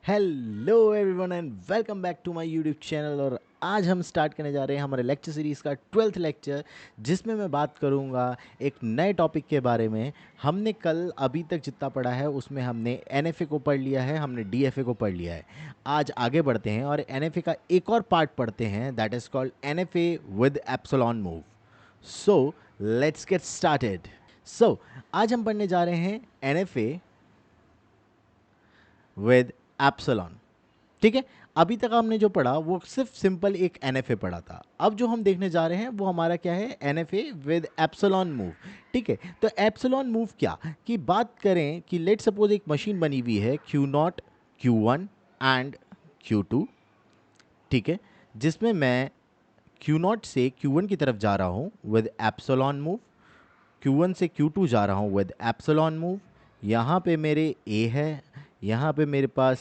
Hello everyone and welcome back to my YouTube channel. और आज हम स्टार्ट करने जा रहे हैं हमारे लेक्चर सीरीज़ का 12th लेक्चर, जिसमें मैं बात करूंगा एक नए टॉपिक के बारे में। हमने कल अभी तक जितना पढ़ा है उसमें हमने एनएफए को पढ़ लिया है, हमने डीएफए को पढ़ लिया है। आज आगे बढ़ते हैं और एनएफए का एक और पार्ट पढ़ते हैं, that is called NFA with epsilon move. So let's get started. So आज हम पढ़ने जा रहे हैं एनएफए विद एप्सिलॉन। ठीक है, अभी तक हमने जो पढ़ा वो सिर्फ सिंपल एक एनएफए पढ़ा था। अब जो हम देखने जा रहे हैं वो हमारा क्या है, एनएफए विद एप्सिलॉन मूव। ठीक है, तो एप्सिलॉन मूव क्या की बात करें कि लेट सपोज एक मशीन बनी हुई है Q0, Q1 एंड Q2। ठीक है, जिसमें मैं Q0 से Q1 की तरफ जा रहा हूँ विद एप्सिलॉन मूव, Q1 से Q2 जा रहा हूँ विद एप्सिलॉन मूव। यहाँ पे मेरे A है, यहाँ पे मेरे पास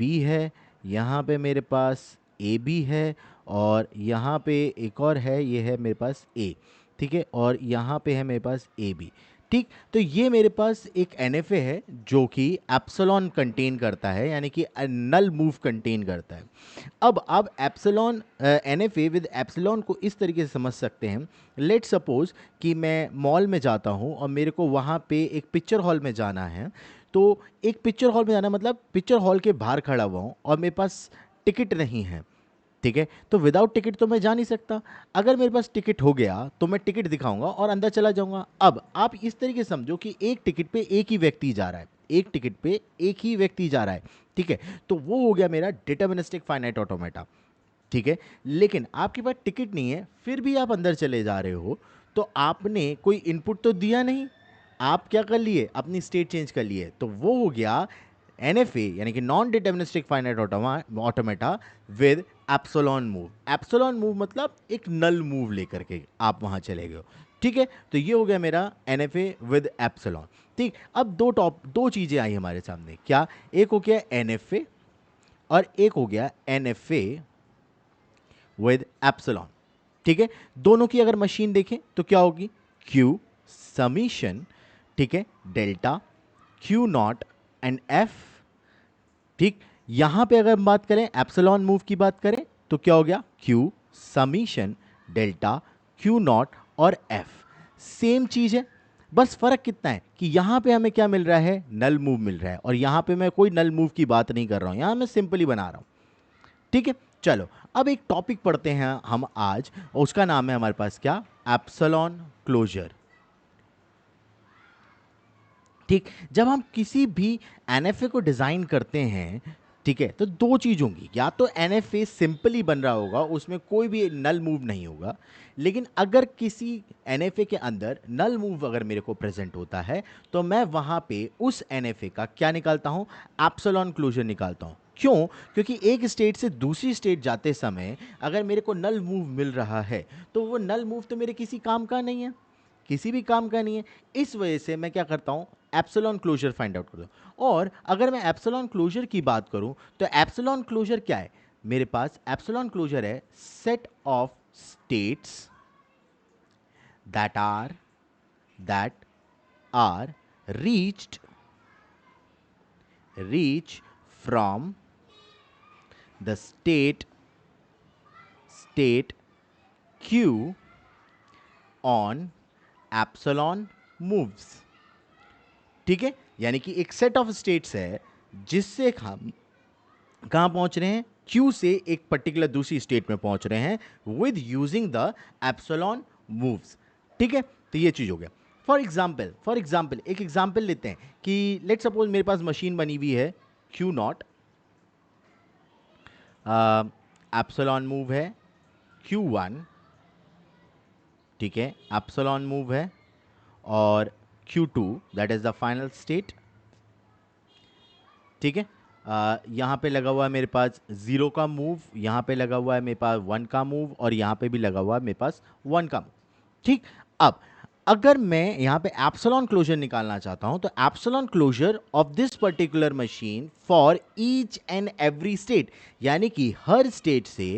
B है, यहाँ पे मेरे पास AB है, और यहाँ पे एक और है, ये है मेरे पास A। ठीक है, और यहाँ पे है मेरे पास AB। ठीक, तो ये मेरे पास एक NFA है जो कि एप्सिलॉन कंटेन करता है, यानी कि नल मूव कंटेन करता है। अब आप एप्सिलॉन NFA विद एप्सिलॉन को इस तरीके से समझ सकते हैं। लेट सपोज कि मैं मॉल में जाता हूँ और मेरे को वहाँ पे एक पिक्चर हॉल में जाना है। तो एक पिक्चर हॉल में जाना मतलब पिक्चर हॉल के बाहर खड़ा हुआ हूँ और मेरे पास टिकट नहीं है। ठीक है, तो विदाउट टिकट तो मैं जा नहीं सकता। अगर मेरे पास टिकट हो गया तो मैं टिकट दिखाऊंगा और अंदर चला जाऊंगा। अब आप इस तरीके से समझो कि एक टिकट पे एक ही व्यक्ति जा रहा है, एक टिकट पे एक ही व्यक्ति जा रहा है। ठीक है, तो वो हो गया मेरा डिटर्मिनिस्टिक फाइनाइट ऑटोमेटा। ठीक है, लेकिन आपके पास टिकट नहीं है, फिर भी आप अंदर चले जा रहे हो, तो आपने कोई इनपुट तो दिया नहीं। आप क्या कर लिए, अपनी स्टेट चेंज कर लिए, तो वो हो गया एनएफए यानी कि non deterministic finite automata with epsilon move. Epsilon move मतलब एक नल मूव लेकर के आप वहां चले गए हो। ठीक है, तो ये हो गया मेरा एनएफए विद एप्सिलॉन। ठीक, अब दो चीजें आई हमारे सामने, क्या, एक हो गया एनएफए और एक हो गया एनएफए विद एप्सिलॉन। ठीक है, दोनों की अगर मशीन देखें तो क्या होगी, Q समीशन, ठीक है, डेल्टा Q0 एंड F। ठीक, यहां पे अगर हम बात करें एप्सिलॉन मूव की बात करें तो क्या हो गया, Q समीशन डेल्टा Q0 और F। सेम चीज है, बस फर्क कितना है कि यहां पे हमें क्या मिल रहा है, नल मूव मिल रहा है, और यहां पे मैं कोई नल मूव की बात नहीं कर रहा हूं, यहां मैं सिंपली बना रहा हूं। ठीक है, चलो अब एक टॉपिक पढ़ते हैं हम आज, और उसका नाम है हमारे पास क्या, एप्सिलॉन क्लोजर। ठीक, जब हम किसी भी एनएफए को डिजाइन करते हैं, ठीक है, तो दो चीज होंगी, या तो एनएफए सिंपली बन रहा होगा, उसमें कोई भी नल मूव नहीं होगा। लेकिन अगर किसी एनएफए के अंदर नल मूव अगर मेरे को प्रेजेंट होता है, तो मैं वहां पे उस एनएफए का क्या निकालता हूं, एप्सिलॉन क्लोजर निकालता हूं। क्यों, क्योंकि एक स्टेट से दूसरी स्टेट जाते समय अगर मेरे को नल मूव मिल रहा है, तो वो नल मूव तो मेरे किसी काम का नहीं है, किसी भी काम का नहीं है। इस वजह से मैं क्या करता हूं, एप्सिलॉन क्लोजर फाइंड आउट करता हूं। और अगर मैं एप्सिलॉन क्लोजर की बात करूं तो एप्सिलॉन क्लोजर क्या है, मेरे पास एप्सिलॉन क्लोजर है set of states that are reached reach from the state Q on epsilon moves. ठीक है, यानी कि एक सेट ऑफ स्टेट्स है जिससे हम कहां पहुंच रहे हैं, Q से एक पर्टिकुलर दूसरी स्टेट में पहुंच रहे हैं with using the epsilon moves. ठीक है, तो ये चीज हो गया। फॉर एग्जाम्पल एक एग्जाम्पल लेते हैं कि लेट सपोज मेरे पास मशीन बनी हुई है Q0, एप्सिलॉन मूव है Q1, ठीक है, एप्सिलॉन मूव है, और Q2 that is the final state. ठीक है, यहाँ पे लगा हुआ है मेरे पास 0 का मूव, यहाँ पे लगा हुआ है मेरे पास 1 का मूव, और यहाँ पे भी लगा हुआ है मेरे पास 1 का मूव। ठीक, अब अगर मैं यहाँ पे एप्सिलॉन क्लोजर निकालना चाहता हूँ, तो epsilon closure of this particular machine for each and every state, यानी कि हर स्टेट से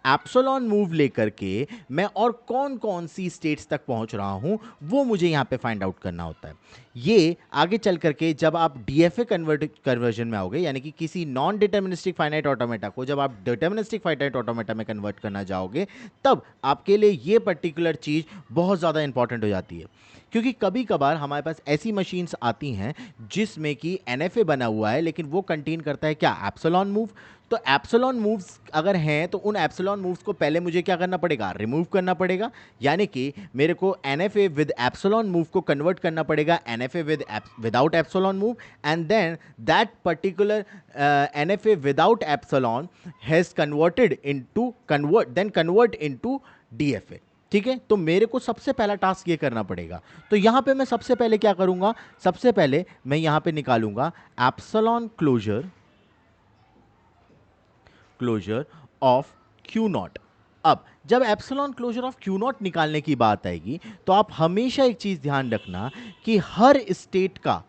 एप्सिलॉन मूव लेकर के मैं और कौन कौन सी स्टेट्स तक पहुँच रहा हूँ वो मुझे यहाँ पे फाइंड आउट करना होता है। ये आगे चल करके जब आप डीएफए कन्वर्जन में आओगे, यानी कि किसी नॉन डिटर्मिनिस्टिक फाइनाइट ऑटोमेटा को जब आप डिटर्मिनिस्टिक फाइनाइट ऑटोमेटा में कन्वर्ट करना जाओगे, तब आपके लिए ये पर्टिकुलर चीज़ बहुत ज़्यादा इंपॉर्टेंट हो जाती है। क्योंकि कभी कभार हमारे पास ऐसी मशीन्स आती हैं जिसमें कि एनएफए बना हुआ है, लेकिन वो कंटेन करता है क्या, एप्सिलॉन मूव। तो एप्सिलॉन मूव्स अगर हैं तो उन एप्सिलॉन मूव्स को पहले मुझे क्या करना पड़ेगा, रिमूव करना पड़ेगा। यानी कि मेरे को एनएफए विद एप्सिलॉन मूव को कन्वर्ट करना पड़ेगा NFA without epsilon move, and then that particular NFA without epsilon has convert into DFA. ठीक है, तो मेरे को सबसे पहला टास्क ये करना पड़ेगा। तो यहां पे मैं सबसे पहले क्या करूंगा, सबसे पहले मैं यहां पे निकालूंगा epsilon closure of Q naught. अब जब epsilon closure of Q naught निकालने की बात आएगी, तो आप हमेशा एक चीज ध्यान रखना कि हर स्टेट का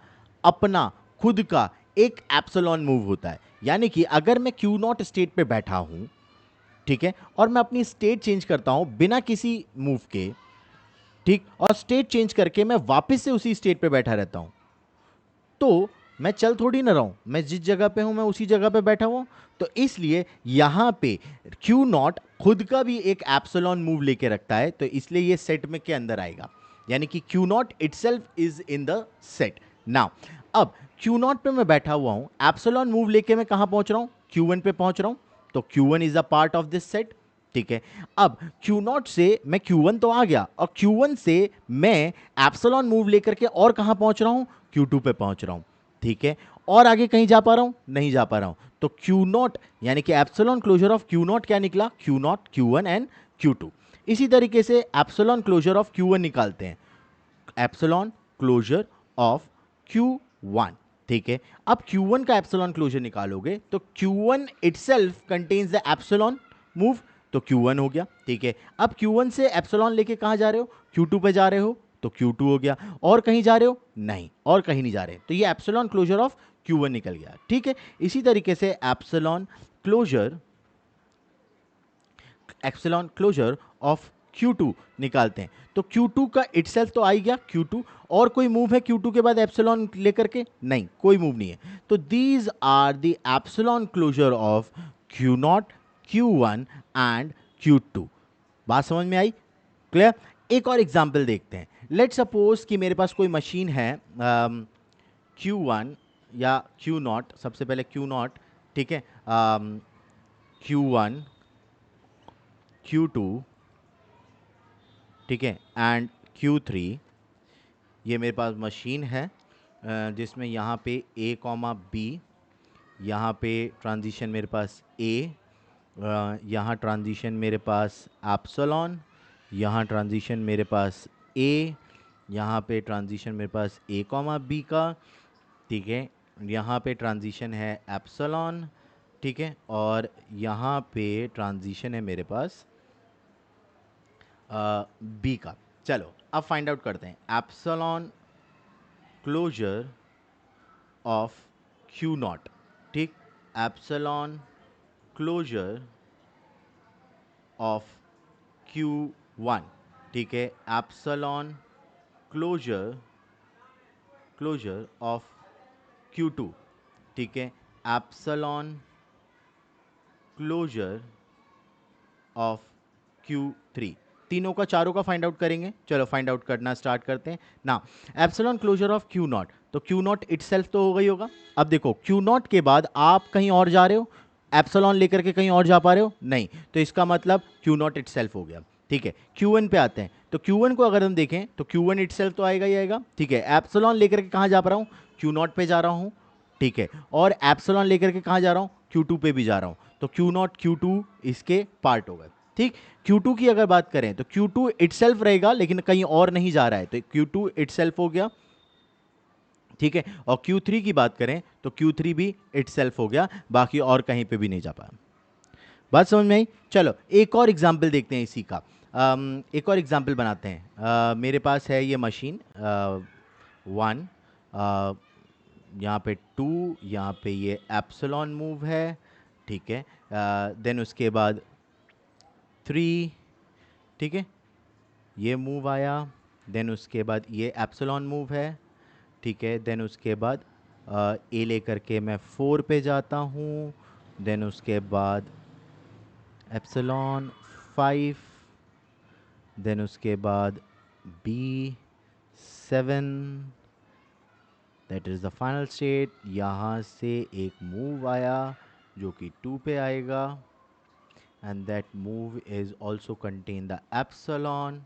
अपना खुद का एक एप्सिलॉन मूव होता है। यानी कि अगर मैं क्यू नॉट स्टेट पे बैठा हूं, ठीक है, और मैं अपनी स्टेट चेंज करता हूं बिना किसी मूव के, ठीक, और स्टेट चेंज करके मैं वापस से उसी स्टेट पे बैठा रहता हूं, तो मैं चल थोड़ी ना रहा हूं, मैं जिस जगह पे हूं मैं उसी जगह पे बैठा हुआ। तो इसलिए यहां पे क्यू नॉट खुद का भी एक एप्सिलॉन मूव लेके रखता है, तो इसलिए ये सेट में के अंदर आएगा। यानी कि Q not itself is in the set. Now अब क्यू नॉट पे मैं बैठा हुआ हूं, एप्सिलॉन मूव लेके मैं कहां पहुंच रहा हूं, Q1 पे पहुंच रहा हूं। तो Q1 is a part of this set. ठीक है, अब Q0 से मैं Q1 तो आ गया, और Q1 से मैं एप्सिलॉन मूव लेकर के और कहां पहुंच रहा हूं, Q2 पे पहुंच रहा हूं। ठीक है, और आगे कहीं जा पा रहा हूं, नहीं जा पा रहा हूं। तो Q0 यानी कि एप्सिलॉन क्लोजर ऑफ Q0 क्या निकला, Q0 Q1 एंड Q2। इसी तरीके से एप्सिलॉन क्लोजर ऑफ Q1 निकालते हैं, एप्सिलॉन क्लोजर ऑफ Q1। ठीक है, अब Q1 का एप्सिलॉन क्लोजर निकालोगे तो Q1 itself contains the epsilon move, तो Q1 हो गया। ठीक है, अब Q1 से एप्सिलॉन लेके कहां जा रहे हो, Q2 पे जा रहे हो, तो Q2 हो गया। और कहीं जा रहे हो, नहीं, और कहीं नहीं जा रहे, तो ये एप्सिलॉन क्लोजर ऑफ Q1 निकल गया। ठीक है, इसी तरीके से एप्सिलॉन क्लोजर ऑफ Q2 निकालते हैं। तो Q2 का इटसेल्फ तो आ ही गया Q2, और कोई मूव है Q2 के बाद एप्सिलॉन लेकर के, नहीं, कोई मूव नहीं है। तो these are the epsilon closure of Q0, Q1 and Q2। बात समझ में आई, क्लियर। एक और एग्जांपल देखते हैं। लेट सपोज कि मेरे पास कोई मशीन है Q1 या Q0, सबसे पहले Q0, ठीक है, Q1 Q2, ठीक है, एंड Q3। ये मेरे पास मशीन है जिसमें यहाँ पे A कॉमा B, यहाँ पे ट्रांजिशन मेरे पास A, यहाँ ट्रांजिशन मेरे पास एप्सिलॉन, यहाँ ट्रांजिशन मेरे पास A, यहाँ पे ट्रांजिशन मेरे पास A कॉमा B का, ठीक है, यहाँ पे ट्रांजिशन है एप्सिलॉन, ठीक है, और यहाँ पे ट्रांजिशन है मेरे पास बी का। चलो अब फाइंड आउट करते हैं epsilon closure of Q naught. ठीक, epsilon closure of q one, ठीक है, epsilon closure of q two, ठीक है, एप्सिलॉन क्लोजर ऑफ Q3। तीनों का, चारों का फाइंड आउट करेंगे। चलो फाइंड आउट करना स्टार्ट करते हैं ना। एप्सिलॉन क्लोजर ऑफ Q0, तो Q0 इटसेल्फ तो हो गई होगा। अब देखो Q0 के बाद आप कहीं और जा रहे हो, एप्सिलॉन लेकर के कहीं और जा पा रहे हो, नहीं, तो इसका मतलब Q0 इटसेल्फ हो गया। ठीक है, Q1 पे आते हैं, तो Q1 को अगर हम देखें तो Q1 इटसेल्फ तो आएगा ही आएगा। ठीक है, एप्सिलॉन लेकर के कहाँ जा पा रहा हूँ, Q0 पे जा रहा हूँ। ठीक है, और एप्सिलॉन लेकर के कहाँ जा रहा हूँ, Q2 पे भी जा रहा हूँ, तो Q0 Q2 इसके पार्ट हो गए। ठीक, Q2 की अगर बात करें तो Q2 इटसेल्फ रहेगा, लेकिन कहीं और नहीं जा रहा है, तो Q2 इटसेल्फ हो गया। ठीक है, और Q3 की बात करें तो Q3 भी इटसेल्फ हो गया, बाकी और कहीं पे भी नहीं जा पाया। बात समझ में आई। चलो एक और एग्जाम्पल देखते हैं इसी का। एक और एग्जाम्पल बनाते हैं। मेरे पास है ये मशीन 1, यहाँ पे 2, यहाँ पे ये एप्सिलॉन मूव है। ठीक है, देन उसके बाद 3, ठीक है, ये मूव आया, देन उसके बाद ये एप्सिलॉन मूव है। ठीक है। देन उसके बाद ए लेकर के मैं 4 पे जाता हूँ। देन उसके बाद एप्सिलॉन 5, देन उसके बाद B 7, that is the final state. यहाँ से एक मूव आया जो कि 2 पे आएगा, and that move is also contain the epsilon.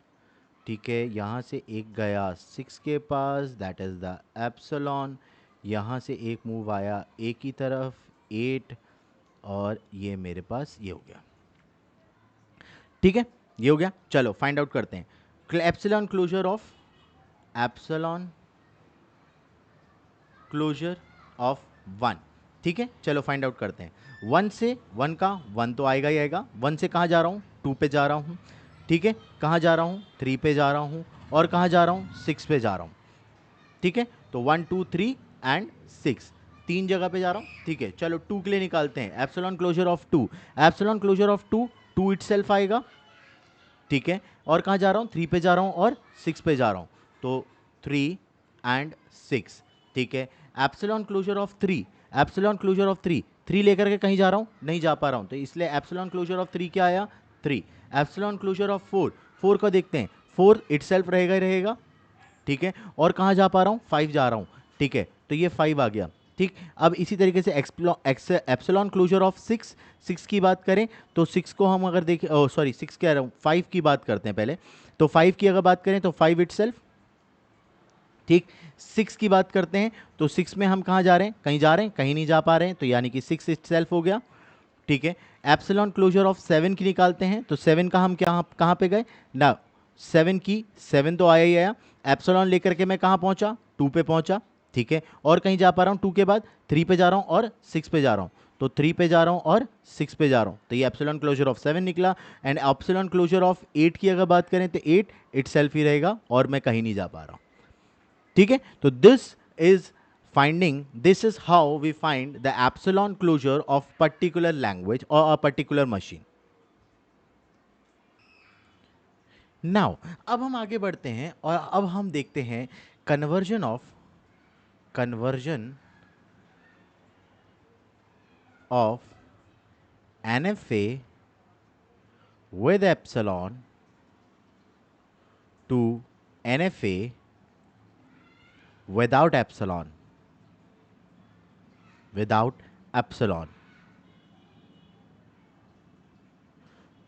ठीक है, यहाँ से एक गया 6 के पास, दैट इज़ द एप्सिलॉन। यहाँ से एक मूव आया ए की तरफ 8, और ये मेरे पास ये हो गया। ठीक है, ये हो गया। चलो फाइंड आउट करते हैं epsilon closure of, epsilon closure of 1। ठीक है, चलो फाइंड आउट करते हैं। 1 से 1 का 1 तो आएगा ही आएगा। 1 से कहाँ जा रहा हूँ? 2 पे जा रहा हूँ। ठीक है, कहाँ जा रहा हूँ? 3 पे जा रहा हूँ। और कहाँ जा रहा हूँ? 6 पे जा रहा हूँ। ठीक है, तो 1 2 3 एंड 6, 3 जगह पे जा रहा हूँ। ठीक है, चलो 2 के लिए निकालते हैं। Epsilon closure of 2, epsilon closure of 2, 2 itself आएगा। ठीक है, और कहाँ जा रहा हूँ? 3 पे जा रहा हूँ और 6 पे जा रहा हूँ, तो 3 एंड 6। ठीक है, epsilon closure of 3, epsilon closure of 3, 3 लेकर के कहीं जा रहा हूँ? नहीं जा पा रहा हूँ, तो इसलिए एप्सिलॉन क्लोजर ऑफ 3 क्या आया? 3। एप्सिलॉन क्लोजर ऑफ 4, 4 का देखते हैं। 4 इटसेल्फ रहेगा ही रहेगा। ठीक है, और कहाँ जा पा रहा हूँ? 5 जा रहा हूँ। ठीक है, तो ये 5 आ गया। ठीक, अब इसी तरीके से एप्सिलॉन क्लोजर ऑफ 6, 6 की बात करें तो 6 को हम अगर देखें, सॉरी 6 कह रहा हूँ, 5 की बात करते हैं पहले। तो 5 की अगर बात करें तो 5 इटसेल्फ। ठीक, 6 की बात करते हैं तो 6 में हम कहाँ जा रहे हैं? कहीं जा रहे हैं? कहीं नहीं जा पा रहे हैं, तो यानी कि 6 इटसेल्फ हो गया। ठीक है, एप्सिलॉन क्लोजर ऑफ 7 की निकालते हैं, तो 7 का हम कहाँ पे गए ना? 7 की 7 तो आया ही आया। एप्सिलॉन लेकर के मैं कहाँ पहुंचा? 2 पे पहुंचा। ठीक है, और कहीं जा पा रहा हूँ? 2 के बाद 3 पे जा रहा हूँ और 6 पे जा रहा हूँ, तो 3 पे जा रहा हूँ और 6 पे जा रहा हूँ, तो ये एप्सिलॉन क्लोजर ऑफ 7 निकला। एंड एप्सिलॉन क्लोजर ऑफ 8 की अगर बात करें तो 8 इटसेल्फ ही रहेगा और मैं कहीं नहीं जा पा रहा हूँ। ठीक है, तो this is this is how we find the epsilon closure of particular language or a particular machine. Now, अब हम आगे बढ़ते हैं और अब हम देखते हैं conversion of NFA with epsilon to NFA without epsilon.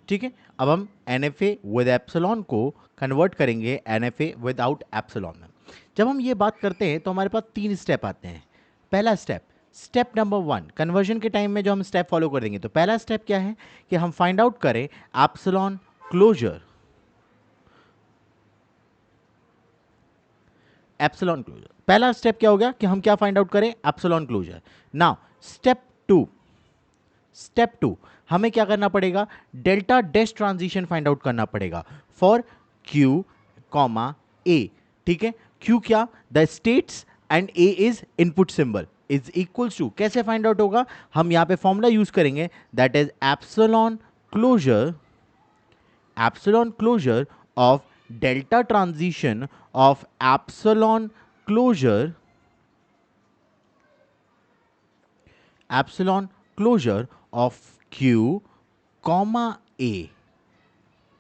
ठीक है, अब हम NFA विद एप्सिलॉन को कन्वर्ट करेंगे NFA विदाउट एप्सिलॉन में। जब हम ये बात करते हैं तो हमारे पास 3 स्टेप आते हैं। पहला स्टेप नंबर 1, कन्वर्जन के टाइम में जो हम स्टेप फॉलो करेंगे, तो पहला स्टेप क्या है कि हम फाइंड आउट करें एप्सिलॉन क्लोजर। पहला स्टेप क्या हो गया कि हम क्या फाइंड आउट करें? Epsilon closure. Now step two हमें क्या करना पड़ेगा? Delta dash transition find out करना पड़ेगा फॉर Q, A। ठीक है, Q क्या? The states and A is input symbol is equals to, कैसे फाइंड आउट होगा? हम यहां पे फॉर्मूला यूज करेंगे, that is epsilon closure of delta transition of epsilon closure of Q, A।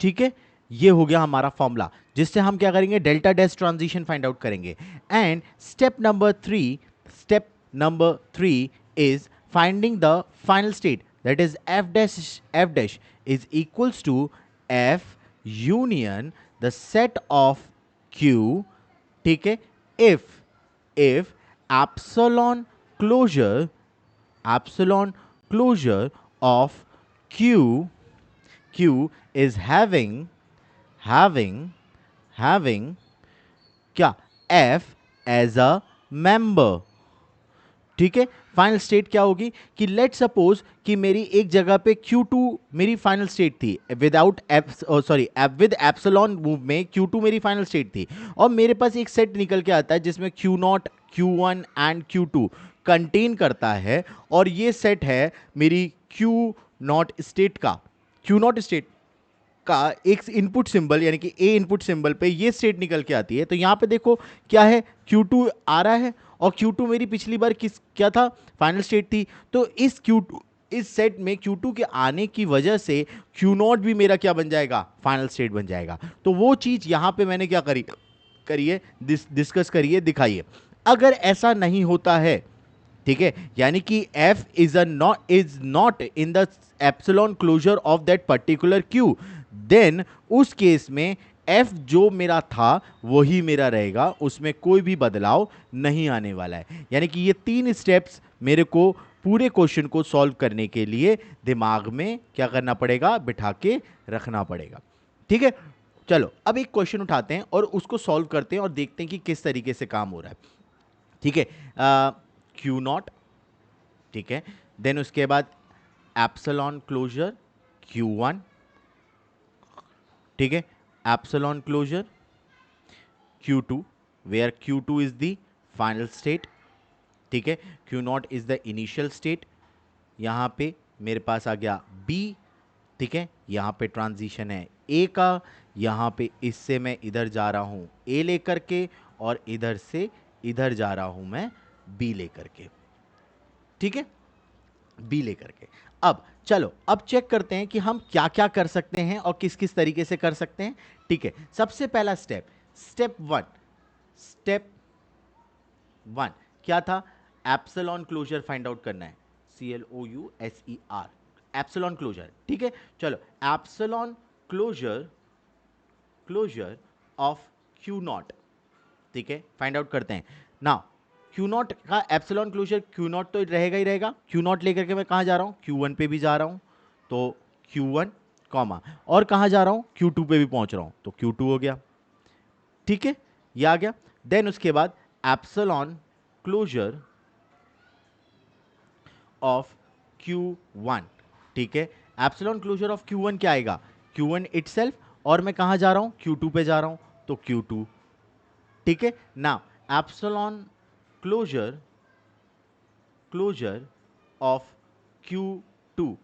ठीक है, ये हो गया हमारा फॉर्मूला, जिससे हम क्या करेंगे? Delta dash transition find out करेंगे। And step number 3 is finding the final state, that is f dash is equals to f union the set of Q। ठीक है, if epsilon closure of Q is having क्या? F as a member। ठीक है, final state क्या होगी कि let suppose कि मेरी एक जगह पे Q2 मेरी फाइनल स्टेट थी विदाउट विद एप्सिलॉन मूव में Q2 मेरी फाइनल स्टेट थी, और मेरे पास एक सेट निकल के आता है जिसमें Q0, Q1 and Q2 contain करता है, और ये सेट है मेरी Q0 स्टेट का का एक इनपुट सिंबल यानी कि ए इनपुट सिंबल पे ये स्टेट निकल के आती है। तो यहाँ पे देखो क्या है, Q2 आ रहा है और Q2 मेरी पिछली बार क्या था, फाइनल स्टेट थी। तो इस Q2 इस सेट में Q2 के आने की वजह से Q0 भी मेरा क्या बन जाएगा, फाइनल स्टेट बन जाएगा। तो वो चीज़ यहाँ पे मैंने क्या करिए डिस्कस करिए, दिखाइए। अगर ऐसा नहीं होता है, ठीक है, यानी कि F is not in the epsilon closure of that particular Q, then उस केस में F जो मेरा था वही मेरा रहेगा, उसमें कोई भी बदलाव नहीं आने वाला है। यानी कि ये 3 स्टेप्स मेरे को पूरे क्वेश्चन को सॉल्व करने के लिए दिमाग में क्या करना पड़ेगा, बिठा के रखना पड़ेगा। ठीक है, चलो अब एक क्वेश्चन उठाते हैं और उसको सॉल्व करते हैं और देखते हैं कि किस तरीके से काम हो रहा है। ठीक है, Q0, ठीक है, देन उसके बाद एप्सिलॉन क्लोजर Q1, ठीक है, epsilon closure Q2 where Q2 is the final state, ठीक है, Q0 is the initial state. यहां पे मेरे पास आ गया B, ठीक है, यहां पे ट्रांजिशन है A का, यहां पे इससे मैं इधर जा रहा हूं A लेकर के और इधर से इधर जा रहा हूं मैं B लेकर के, ठीक है, B लेकर के। अब चलो अब चेक करते हैं कि हम क्या क्या कर सकते हैं और किस किस तरीके से कर सकते हैं। ठीक है, सबसे पहला स्टेप वन क्या था, एप्सिलॉन क्लोजर फाइंड आउट करना है, CLOUSER, एप्सिलॉन क्लोजर। ठीक है, चलो एप्सिलॉन क्लोजर ऑफ Q0, ठीक है, फाइंड आउट करते हैं ना। Q0 का एप्सिलॉन क्लोजर Q0 तो रहेगा ही रहेगा। Q0 लेकर के मैं कहाँ जा रहा हूँ, Q1 पे भी जा रहा हूँ, तो Q1 कॉमा, और कहाँ जा रहा हूँ, Q2 पे भी पहुँच रहा हूँ, तो Q2 हो गया। ठीक है, ये आ गया। देन उसके बाद एप्सिलॉन क्लोजर ऑफ Q1, ठीक है, एप्सिलॉन क्लोजर ऑफ Q1 क्या आएगा, Q1 इटसेल्फ, और मैं कहाँ जा रहा हूँ, Q2 पे जा रहा हूँ, तो Q2। ठीक है ना, एप्सिलॉन क्लोजर ऑफ Q2,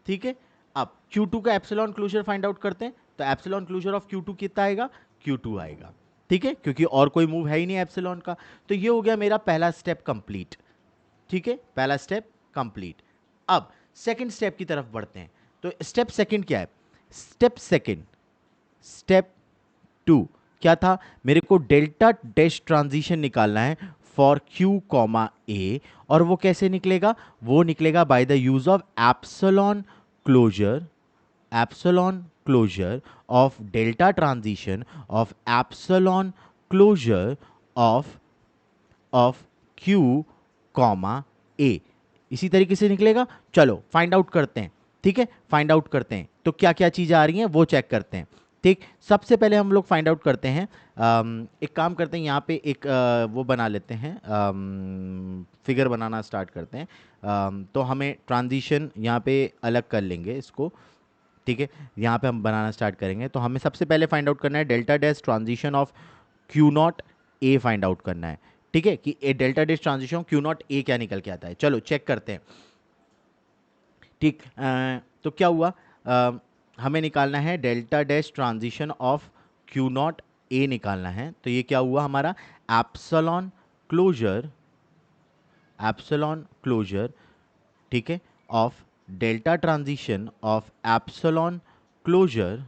ठीक है। अब Q2 का एप्सिलॉन क्लोजर फाइंड आउट करते हैं, तो एप्सिलॉन क्लोजर ऑफ Q2 कितना आएगा, Q2 आएगा। ठीक है, क्योंकि और कोई मूव है ही नहीं एप्सिलॉन का। तो ये हो गया मेरा पहला स्टेप कंप्लीट। ठीक है, पहला स्टेप कंप्लीट। अब सेकंड स्टेप की तरफ बढ़ते हैं। तो स्टेप सेकंड क्या है, स्टेप 2 क्या था, मेरे को डेल्टा डैश ट्रांजिशन निकालना है फॉर Q कॉमा A, और वो कैसे निकलेगा, वो निकलेगा by the use of epsilon closure of delta transition of epsilon closure of Q comma A, इसी तरीके से निकलेगा। चलो फाइंड आउट करते हैं। ठीक है, फाइंड आउट करते हैं, तो क्या क्या चीजें आ रही हैं वो चेक करते हैं। ठीक, सबसे पहले हम लोग फाइंड आउट करते हैं, एक काम करते हैं, यहाँ पे एक वो बना लेते हैं, फिगर बनाना स्टार्ट करते हैं। तो हमें ट्रांजिशन यहाँ पे अलग कर लेंगे इसको। ठीक है, यहाँ पे हम बनाना स्टार्ट करेंगे। तो हमें सबसे पहले फाइंड आउट करना है delta dash transition of Q0 A find out करना है। ठीक है, कि a delta dash transition Q0 A क्या निकल के आता है। चलो चेक करते हैं। ठीक, तो क्या हुआ, हमें निकालना है delta dash transition of Q0 A निकालना है। तो ये क्या हुआ हमारा, एप्सिलॉन क्लोजर, ठीक है, of delta transition of epsilon closure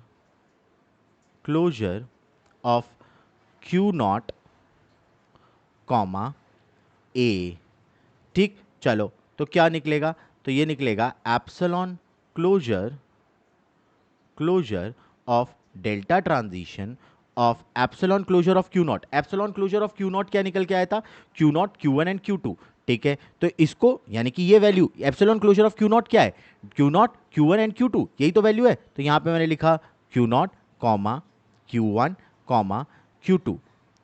of Q0 comma A। ठीक, चलो तो क्या निकलेगा, तो ये निकलेगा epsilon closure of delta transition of epsilon closure of Q0। Epsilon closure of Q0 क्या निकल के आया था, Q0 Q1 एंड Q2। ठीक है, तो इसको यानी कि ये value epsilon closure of Q0 क्या है, Q0 Q1 एंड Q2, यही तो वैल्यू है। तो यहां पे मैंने लिखा Q0 comma Q1 comma Q2,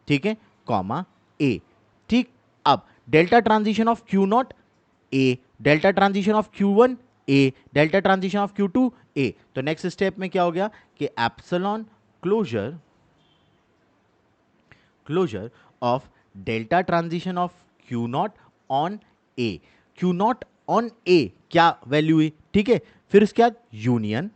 ठीक है, कॉमा A। ठीक, अब delta transition of Q0 A, delta transition of Q1 A, delta transition of Q2 A। तो नेक्स्ट स्टेप में क्या हो गया कि epsilon closure of delta transition of Q0 on A on A क्या वैल्यू हुई। ठीक है, फिर उसके बाद यूनियन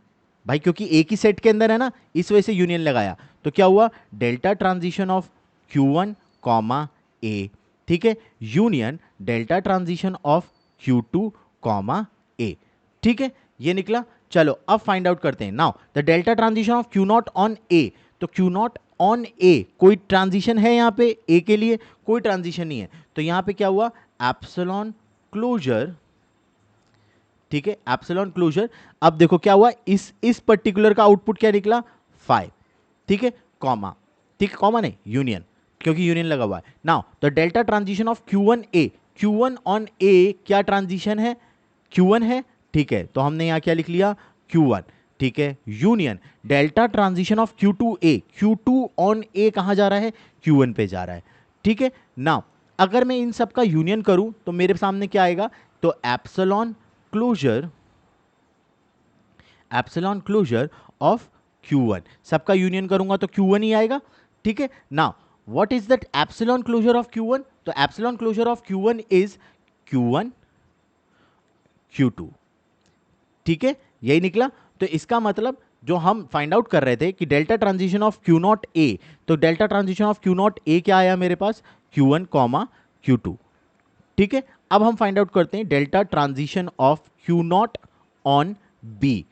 भाई क्योंकि एक ही सेट के अंदर है ना, इस वजह से यूनियन लगाया। तो क्या हुआ, delta transition of Q1 comma A, ठीक है, union delta transition of Q2 comma A, ठीक है, ये निकला। चलो अब फाइंड आउट करते हैं। Now the delta transition of Q naught on A, तो Q नॉट ऑन ए कोई ट्रांजिशन है यहाँ पे, ए के लिए कोई ट्रांजिशन नहीं है, तो यहाँ पे क्या हुआ, एप्सिलॉन क्लोजर, ठीक है, एप्सिलॉन क्लोजर। अब देखो क्या हुआ, इस पर्टिकुलर का आउटपुट क्या निकला, 5, ठीक है, कॉमा, ठीक है, कॉमा नहीं, यूनियन, क्योंकि यूनियन लगा हुआ है। Now the delta transition of Q1 A, Q1 on A क्या ट्रांजिशन है, Q1 है, ठीक है, तो हमने यहां क्या लिख लिया, Q1, ठीक है, union delta transition of Q2 A, Q2 on A कहां जा रहा है, Q1 पे जा रहा है, ठीक है। नाउ अगर मैं इन सब का यूनियन करूं तो मेरे सामने क्या आएगा, तो epsilon closure, epsilon closure of Q1, सबका यूनियन करूंगा तो Q1 ही आएगा, ठीक है। Now what is that epsilon closure of Q1, तो epsilon closure of Q1 is Q1 Q2, ठीक है, यही निकला। तो इसका मतलब जो हम फाइंड आउट कर रहे थे कि delta transition of Q naught A, तो delta transition of Q naught A क्या आया मेरे पास, Q1 कॉमा Q2, ठीक है। अब हम फाइंड आउट करते हैं delta transition of Q naught on B,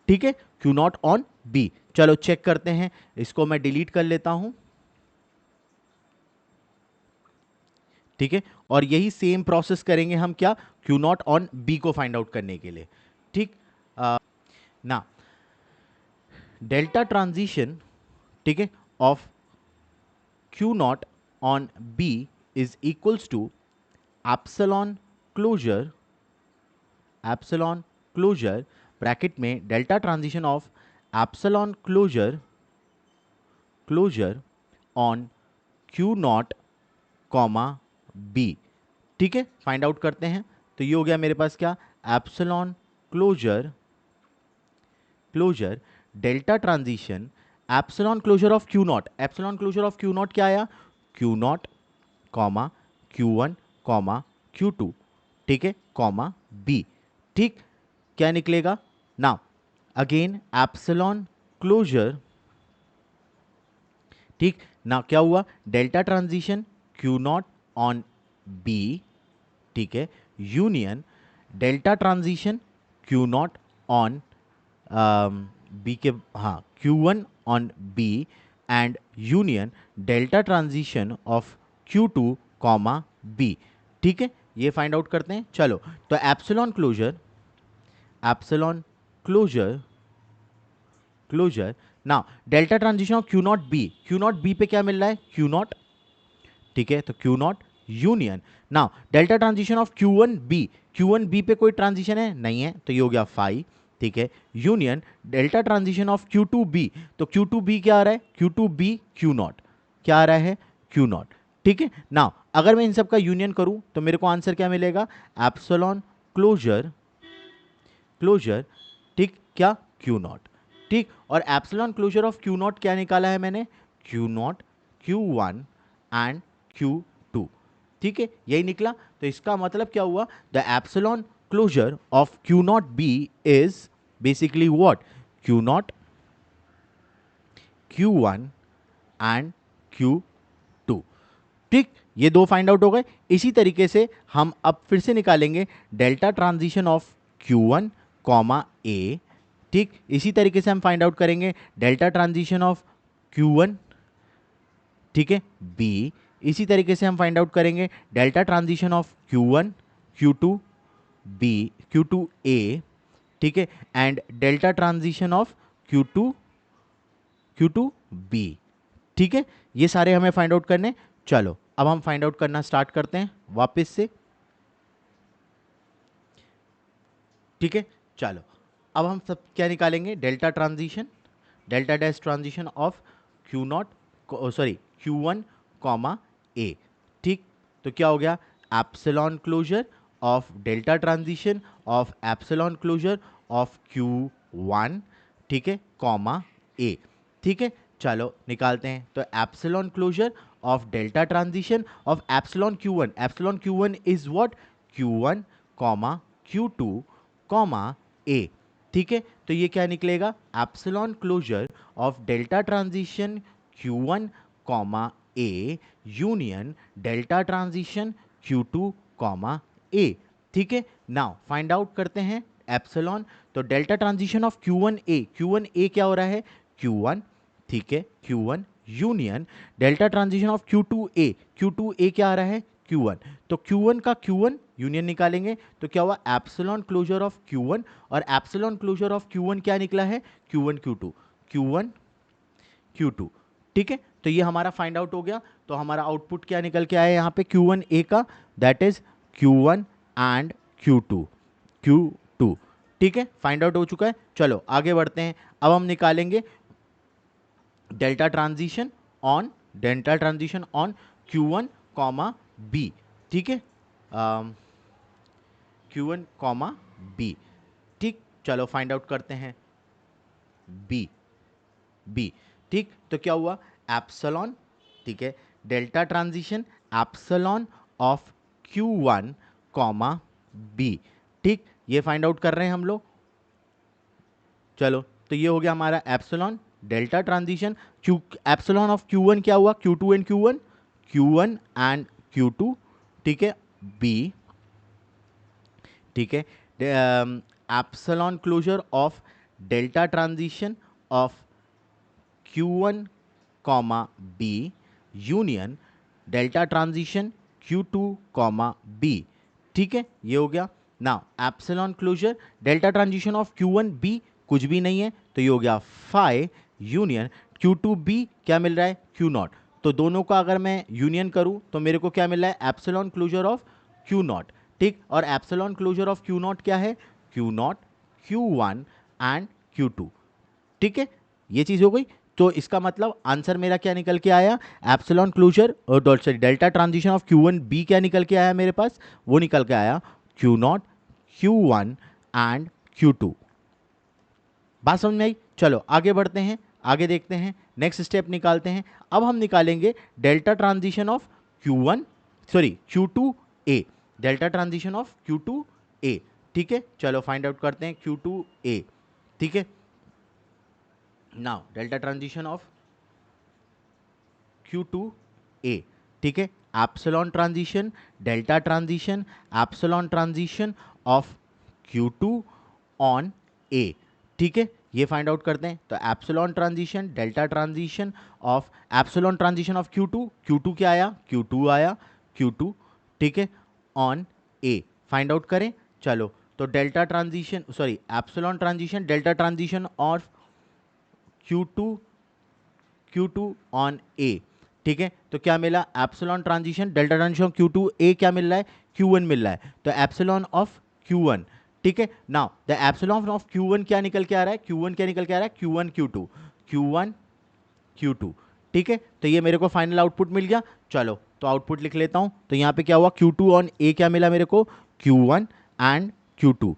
ठीक है, Q नॉट ऑन बी। चलो चेक करते हैं, इसको मैं डिलीट कर लेता हूं, ठीक है, और यही सेम प्रोसेस करेंगे हम क्या, Q नॉट ऑन बी को फाइंड आउट करने के लिए, ठीक। ना डेल्टा ट्रांजिशन, ठीक है, of Q naught on B is equals to epsilon closure, epsilon closure bracket में delta transition of epsilon closure, closure on Q naught comma B, ठीक है, फाइंड आउट करते हैं। तो ये हो गया मेरे पास क्या, epsilon closure, closure delta transition epsilon closure of Q naught, epsilon closure of Q naught क्या आया, Q naught comma Q1 comma Q2, ठीक है, कॉमा बी, ठीक, क्या निकलेगा, नाउ अगेन एप्सिलॉन क्लोजर, ठीक, ना क्या हुआ, delta transition Q naught on B, ठीक है, union delta transition Q naught on B के, हाँ, Q1 on B and union delta transition of Q2 comma B, ठीक है, ये फाइंड आउट करते हैं। चलो तो epsilon closure, epsilon closure, closure, now delta transition of Q naught B, Q naught B पे क्या मिल रहा है, Q नॉट, ठीक है, तो Q naught union, now delta transition of Q1 B, Q1 B पे कोई ट्रांजिशन है नहीं है, तो ये हो गया 5, ठीक है, union delta transition of Q2 B, तो Q2 बी क्या आ रहा है, Q2 बी Q नॉट, क्या आ रहा है, Q नॉट, ठीक है। नाउ अगर मैं इन सब का यूनियन करूं तो मेरे को आंसर क्या मिलेगा, एप्सिलॉन क्लोजर, क्लोजर, ठीक, क्या, Q नॉट, ठीक, और epsilon closure of Q naught क्या निकाला है मैंने, Q naught Q1 and Q2, ठीक है, यही निकला। तो इसका मतलब क्या हुआ, the epsilon closure of Q naught B is basically what, Q naught Q1 and Q2, ठीक, ये दो फाइंड आउट हो गए। इसी तरीके से हम अब फिर से निकालेंगे delta transition of Q1 comma A, ठीक, इसी तरीके से हम फाइंड आउट करेंगे डेल्टा ट्रांजिशन ऑफ Q1, ठीक है, बी, इसी तरीके से हम फाइंड आउट करेंगे delta transition of Q1 Q2 B, Q2 A, ठीक है, and delta transition of Q2 Q2 B, ठीक है, ये सारे हमें फाइंड आउट करने। चलो अब हम फाइंड आउट करना स्टार्ट करते हैं वापस से, ठीक है। चलो अब हम सब क्या निकालेंगे, delta transition, delta dash transition of Q naught, sorry Q1 comma A, ठीक, तो क्या हो गया, epsilon closure of delta transition of epsilon closure of Q1, ठीक है, कॉमा ए, ठीक है। चलो निकालते हैं, तो epsilon closure of delta transition of epsilon Q1, epsilon Q1 is what, Q1 comma Q2 comma A, ठीक है, तो ये क्या निकलेगा, epsilon closure of delta transition Q1 comma A union delta transition Q2 comma A. ठीक है, now find out करते हैं एप्सिलॉन। तो delta transition of Q1 A क्या हो रहा है, Q1, ठीक है, Q1 union delta transition of Q2A क्या आ रहा है, Q1। तो Q1 का Q1 यूनियन निकालेंगे तो क्या हुआ, एप्सिलॉन क्लोजर ऑफ Q1, और एप्सिलॉन क्लोजर ऑफ Q1 क्या निकला है, Q1 Q2। ठीक है, तो ये हमारा फाइंड आउट हो गया। तो हमारा आउटपुट क्या निकल के आया यहाँ पे Q1A का, that is Q1 and Q2। ठीक है, फाइंड आउट हो चुका है। चलो आगे बढ़ते हैं। अब हम निकालेंगे delta transition on Q1 comma B. ठीक है, Q1 कॉमा बी। ठीक, चलो फाइंड आउट करते हैं बी। ठीक, तो क्या हुआ, एप्सिलॉन, ठीक है, delta transition epsilon of Q1 comma B. ठीक, ये फाइंड आउट कर रहे हैं हम लोग। चलो, तो ये हो गया हमारा epsilon delta transition epsilon of Q1 क्या हुआ, Q1 एंड Q2। ठीक है, बी। ठीक है, epsilon closure of delta transition of Q1 comma B union delta transition Q2 comma B. ठीक है, ये हो गया। Now epsilon closure delta transition of Q1 B कुछ भी नहीं है, तो ये हो गया फाई यूनियन Q2 बी क्या मिल रहा है, Q0। तो दोनों का अगर मैं यूनियन करूं तो मेरे को क्या मिल रहा है, एप्सिलॉन क्लोजर ऑफ Q0। ठीक, और एप्सिलॉन क्लोजर ऑफ Q0 क्या है, Q0 Q1 एंड Q2। ठीक है, ये चीज हो गई। तो इसका मतलब आंसर मेरा क्या निकल के आया, एप्सिलॉन क्लोजर और sorry delta transition of Q1 B क्या निकल के आया मेरे पास, वो निकल के आया Q0 Q1 एंड Q2। बात समझ में आई। चलो आगे बढ़ते हैं, आगे देखते हैं, नेक्स्ट स्टेप निकालते हैं। अब हम निकालेंगे delta transition of Q2A, delta transition of Q2A। ठीक है, चलो फाइंड आउट करते हैं Q2A। ठीक है, now delta transition of Q2A। ठीक है, epsilon transition delta transition epsilon transition of Q2 on A। ठीक है, ये फाइंड आउट करते हैं। तो epsilon transition delta transition of epsilon transition of Q2 क्या आया, Q2। ठीक है, ऑन A फाइंड आउट करें। चलो, तो delta transition sorry epsilon transition delta transition of Q2 on A। ठीक है, तो क्या मिला, epsilon transition delta transition Q2 A क्या मिल रहा है, Q1 मिल रहा है। तो एप्सिलॉन ऑफ Q1। ठीक है, now the epsilon of Q1 क्या निकल के आ रहा है, Q1 क्या निकल के आ रहा है, Q1 Q2। ठीक है, तो ये मेरे को फाइनल आउटपुट मिल गया। चलो, तो आउटपुट लिख लेता हूं। तो यहाँ पे क्या हुआ, Q2 ऑन A क्या मिला मेरे को, Q1 एंड Q2।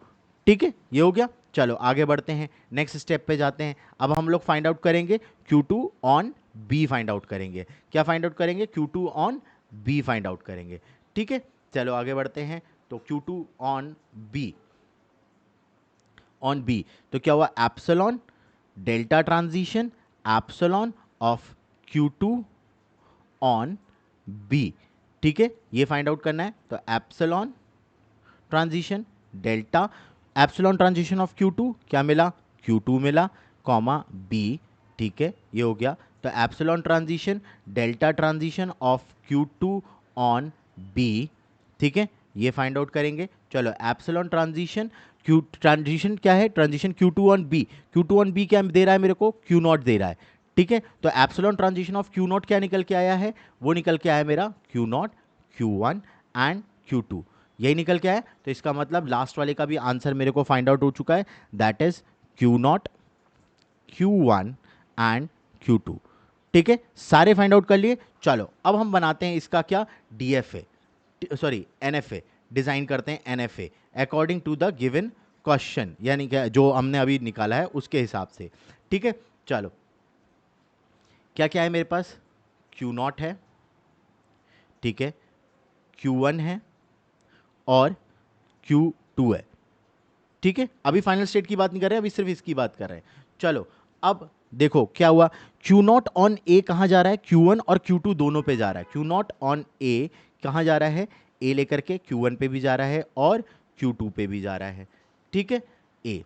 ठीक है, ये हो गया। चलो आगे बढ़ते हैं, नेक्स्ट स्टेप पे जाते हैं। अब हम लोग फाइंड आउट करेंगे Q2 on B find out करेंगे। क्या फाइंड आउट करेंगे, Q2 on B find out करेंगे। ठीक है, चलो आगे बढ़ते हैं। तो Q2 ऑन B तो क्या हुआ, epsilon delta transition epsilon of Q2 on B। ठीक है, ये फाइंड आउट करना है। तो epsilon transition delta epsilon transition of Q2 क्या मिला, Q2 मिला कॉमा B। ठीक है, ये हो गया। तो epsilon transition delta transition of Q2 on B। ठीक है, ये फाइंड आउट करेंगे। चलो, एप्सिलॉन ट्रांजिशन क्या है, ट्रांजिशन Q2 ऑन B क्या दे रहा है मेरे को, Q0 दे रहा है। ठीक है, तो एप्सिलॉन ट्रांजिशन ऑफ Q0 क्या निकल के आया है, वो निकल के आया मेरा Q0 Q1 एंड Q2। यही निकल के आया। तो इसका मतलब लास्ट वाले का भी आंसर मेरे को फाइंड आउट हो चुका है, that is Q0 Q1 and Q2। ठीक है, सारे फाइंड आउट कर लिए। चलो, अब हम बनाते हैं इसका क्या, DFA सॉरी NFA, डिजाइन करते हैं NFA according to the given question, यानी कि जो हमने अभी निकाला है उसके हिसाब से। ठीक है, चलो क्या क्या है मेरे पास, Q0 है, ठीक है, Q1 है और Q2 है। ठीक है, अभी फाइनल स्टेट की बात नहीं कर रहे, अभी सिर्फ इसकी बात कर रहे हैं। चलो अब देखो क्या हुआ, क्यू नॉट ऑन ए कहाँ जा रहा है, Q1 और Q2 दोनों पे जा रहा है। क्यू नॉट ऑन ए कहाँ जा रहा है, ए लेकर के Q1 पे भी जा रहा है और Q2 पे भी जा रहा है, ठीक है, ए,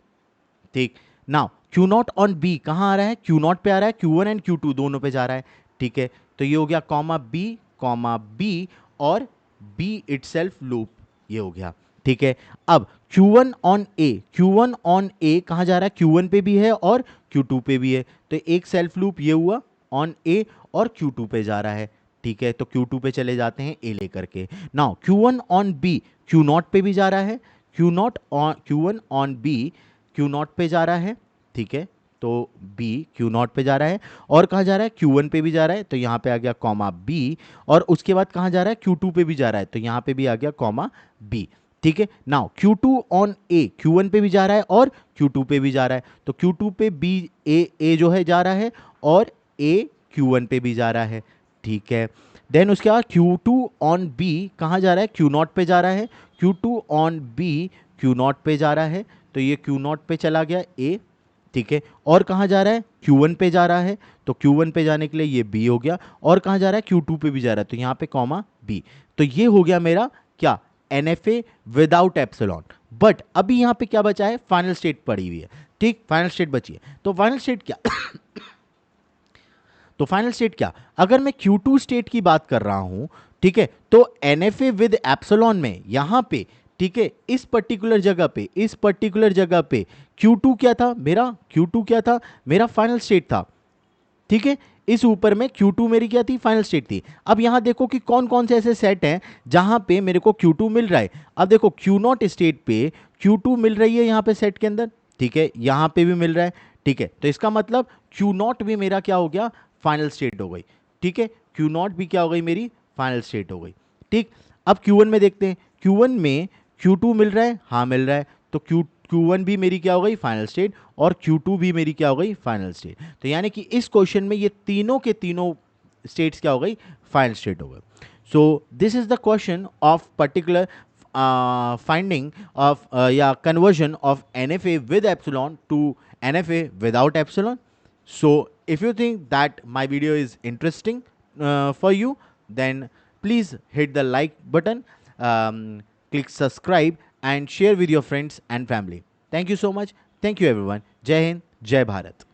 ठीक। Now Q naught on B कहाँ आ रहा है, क्यू नॉट पे आ रहा है, Q1 एंड Q2 दोनों पे जा रहा है, ठीक है। तो ये हो गया कॉमा बी और बी इटसेल्फ लूप, ये हो गया, ठीक है। अब Q1 ऑन ए कहाँ जा रहा है, Q1 पे भी है और Q2 पे भी है, तो एक सेल्फ लूप ये हुआ ऑन ए और Q2 पे जा रहा है, ठीक है। तो Q2 पे चले जाते हैं ए लेकर के। Now Q1 on B Q naught पे भी जा रहा है, Q1 on B Q naught पे जा रहा है, ठीक है। तो B Q नॉट पे जा रहा है और कहाँ जा रहा है, Q1 पे भी जा रहा है, तो यहाँ पे आ गया कॉमा B, और उसके बाद कहाँ जा रहा है, Q2 पे भी जा रहा है, तो यहाँ पे भी आ गया कॉमा B, ठीक है। Now Q2 on A Q1 पे भी जा रहा है और Q2 पे भी जा रहा है, तो Q2 पे B A जो है जा रहा है और A Q1 पे भी जा रहा है, ठीक है। देन उसके बाद Q2 ऑन B कहाँ जा रहा है, Q नॉट पे जा रहा है, Q2 on B Q naught पे जा रहा है, तो ये Q नॉट पे चला गया A, ठीक है। और कहाँ जा रहा है, Q1 पे जा रहा है, तो Q1 पे जाने के लिए ये B हो गया, और कहाँ जा रहा है, Q2 पे भी जा रहा है, तो यहाँ पे कॉमा B। तो ये हो गया मेरा क्या, NFA विदाउट एप्सिलॉन। बट अभी यहाँ पे क्या बचा है, फाइनल स्टेट पड़ी हुई है, ठीक, फाइनल स्टेट बची है। तो फाइनल स्टेट क्या तो फाइनल स्टेट क्या, अगर मैं Q2 स्टेट की बात कर रहा हूं, ठीक है, तो NFA विद एप्सिलॉन में यहां पे, ठीक है, इस पर्टिकुलर जगह पे Q2 क्या था मेरा फाइनल स्टेट था, ठीक है। इस ऊपर में Q2 मेरी क्या थी, फाइनल स्टेट थी। अब यहां देखो कि कौन कौन से ऐसे सेट हैं जहां पे मेरे को Q2 मिल रहा है। अब देखो Q नॉट स्टेट पे Q2 मिल रही है यहां पे सेट के अंदर, ठीक है, यहां पे भी मिल रहा है, ठीक है। तो इसका मतलब Q नॉट भी मेरा क्या हो गया, फाइनल स्टेट हो गई, ठीक है। Q नॉट भी क्या हो गई, मेरी फाइनल स्टेट हो गई, ठीक। अब Q1 में देखते हैं, Q1 में Q2 मिल रहा है, हाँ मिल रहा है, तो Q1 भी मेरी क्या हो गई, फाइनल स्टेट, और Q2 भी मेरी क्या हो गई, फाइनल स्टेट। तो यानी कि इस क्वेश्चन में ये तीनों के तीनों स्टेट्स क्या हो गई, फाइनल स्टेट हो गए। So this is the question of particular finding of या conversion of NFA with epsilon to NFA without epsilon. So if you think that my video is interesting for you, then please hit the like button, click subscribe and share with your friends and family. Thank you so much. Thank you everyone. Jai Hind, Jai Bharat.